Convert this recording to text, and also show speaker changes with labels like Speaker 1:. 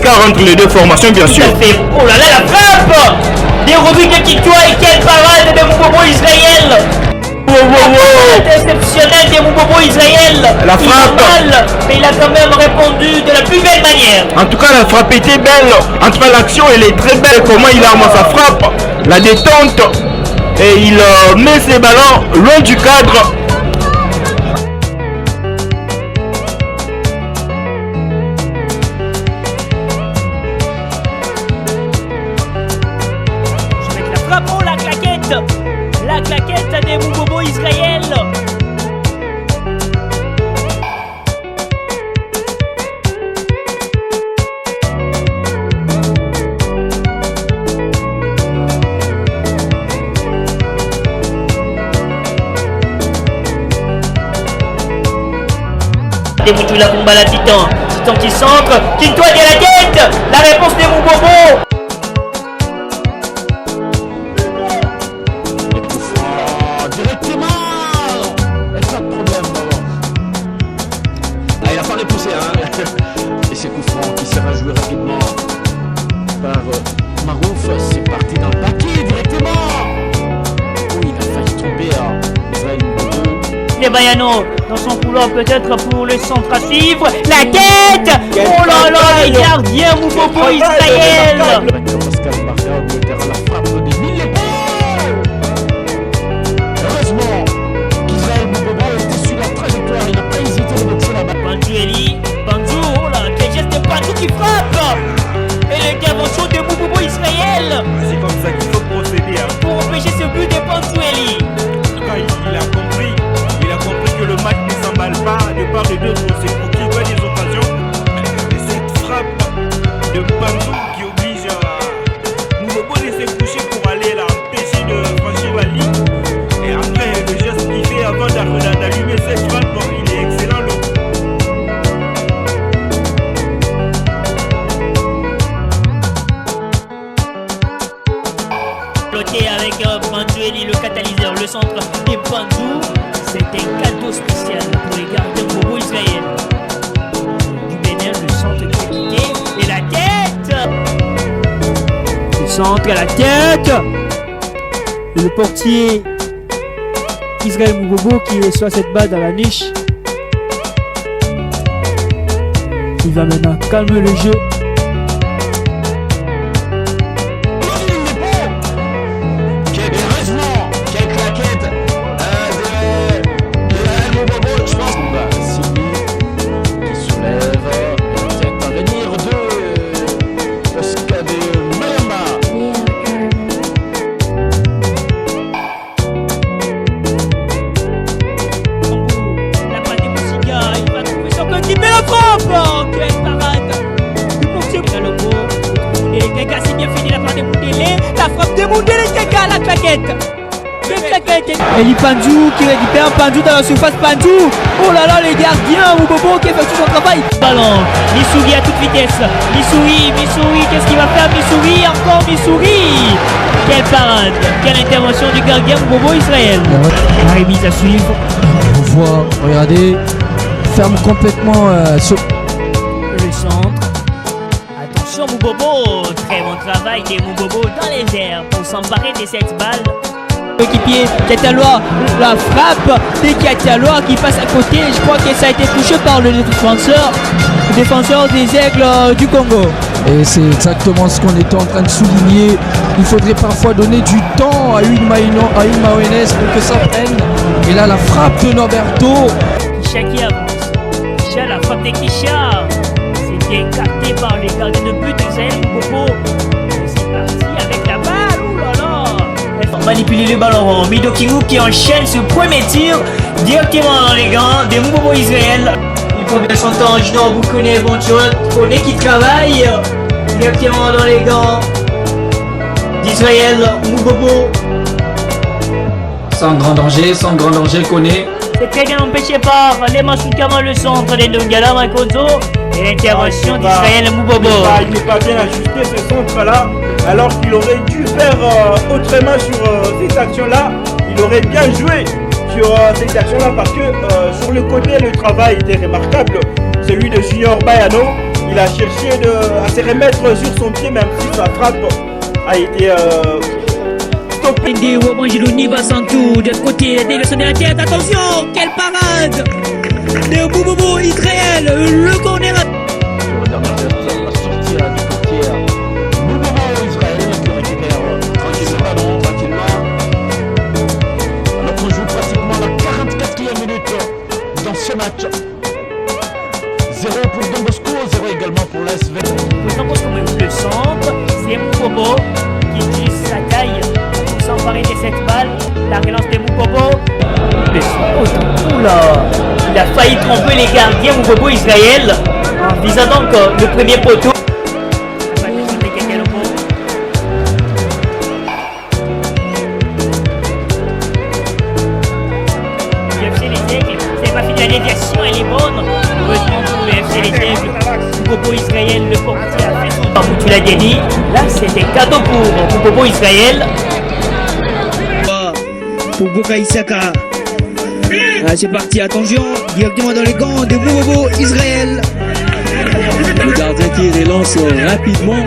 Speaker 1: l'écart entre les deux formations, bien sûr.
Speaker 2: Tout à fait. Oh là là, la frappe des Robic de Kitoa et quelle parade de Moubobo Israël. Exceptionnel des Moubobo Israël.
Speaker 1: La frappe.
Speaker 2: Mais il a quand même répondu de la plus belle manière.
Speaker 1: En tout cas, la frappe était belle. En tout cas, l'action, elle est très belle. Comment il arme sa frappe, la détente. Et il met ses ballons loin du cadre.
Speaker 2: Oh la claquette des Moubobo Israël. Demoutou la combat la Titan qui centre, qui doit dire la tête. La réponse des Moubobo.
Speaker 3: Et c'est coup franc qui sera joué rapidement par Marouf. C'est parti dans le paquet directement. Oh, il a failli tomber à Israël Moubobo.
Speaker 2: Les Bayano dans son couloir peut-être pour le centre à suivre. La tête. Oh là là, les gardiens Moubobo Israël.
Speaker 3: Pascal Marga, Angleterre à la frappe de Mille. Heureusement qu'Israël Moubobo était sur la trajectoire. Il n'a pas hésité de mettre la balle.
Speaker 2: Banjueli, Banjou, oh là, quel geste de Banjou qui frappe. Et l'intervention de Moubobo Israël.
Speaker 1: C'est comme ça qu'il faut procéder.
Speaker 2: Pour empêcher ce but de Banjueli.
Speaker 1: En tout cas, il a compris que le match ne s'emballe pas de part et d'autre. C'est pour qu'il voit des occasions. Et cette frappe de Banjou qui oblige Moubobo de se coucher pour aller l'empêcher de franchir la ligne. Et après, le geste qu'il fait avant d'allumer cette frappe, il est excellent.
Speaker 2: Avec Banjueli, le catalyseur, le centre des Banjou. C'est un cadeau spécial pour les gardiens Moubobo Israël. Du Bénin, le centre de qualité et la tête. Le centre à la tête. Et le portier Israël Moubobo qui reçoit cette balle dans la niche. Il va maintenant calmer le jeu. Eli Pandjou qui récupère Pandjou dans la surface. Pandjou, oh là là, les gardiens Moubobo qui fait tout son travail. Ballon, Missouri à toute vitesse. Missouri, qu'est-ce qu'il va faire? Missouri, encore Missouri. Quelle parade, quelle intervention du gardien Moubobo Israël. La remise à suivre.
Speaker 4: On voit, regardez, ferme complètement
Speaker 2: le centre. Attention Moubobo, très bon travail des Moubobo dans les airs pour s'emparer de cette balle. Équipier Kataloa, la frappe de Kataloa qui passe à côté. Je crois que ça a été touché par le défenseur des Aigles du Congo.
Speaker 4: Et c'est exactement ce qu'on était en train de souligner. Il faudrait parfois donner du temps à une mayonnaise pour que ça prenne. Et là, la frappe de Norberto.
Speaker 2: Kisha qui avance. Kisha, la frappe de Kisha. C'était écarté par les gardiens de but d'Israël Moubobo. C'est parti avec la balle. Ouh là là. Manipuler le ballon. Mido Kingou qui enchaîne ce premier tir directement dans les gants de Moubobo Israël. Il faut bien s'entendre. Je dois vous connaître, bon connaît qui travaille directement dans les gants d'Israël Moubobo.
Speaker 4: Sans grand danger, connaît.
Speaker 2: C'est très bien empêché par les Masukaman, le centre de Ndongala Makoto et l'intervention d'Israël Moubobo.
Speaker 1: Il n'est pas bien ajusté ce centre-là, alors qu'il aurait dû faire autrement sur cette action-là. Il aurait bien joué sur cette action-là parce que sur le côté, le travail était remarquable. Celui de Junior Bayano, il il a cherché à se remettre sur son pied, même si sa frappe a été stoppée.
Speaker 2: Indy Wabangiloni Bassantou de l'autre côté, dégagé de la tête, attention, quelle parade de Boubobo Israël, le corner.
Speaker 3: Sur le dernier geste, la sortie du côté Boubobo Israël qui récupère tranquillement. Alors qu'on joue pratiquement la 44e minute dans ce match. 0 pour Don Bosco, 0 également pour l'ASV.
Speaker 2: Vous en pensez comme le centre, c'est Moukobo qui utilise sa taille pour s'emparer de cette balle. La relance de Moukobo. Le centre, oula, il a failli tromper les gardiens Moukobo Israël en visant donc le premier poteau. Le FC Les Aigles, c'est pas fini, la déviation, elle est bonne. Heureusement pour le FC Les Aigles, Moukobo Israël, le portier a fait son temps. Tu l'as dit, là c'était cadeau pour Moukobo Israël.
Speaker 5: Pour Boka Isaka. Ah, c'est parti, attention, directement dans les gants de Moukobo Israël. Le gardien qui relance rapidement.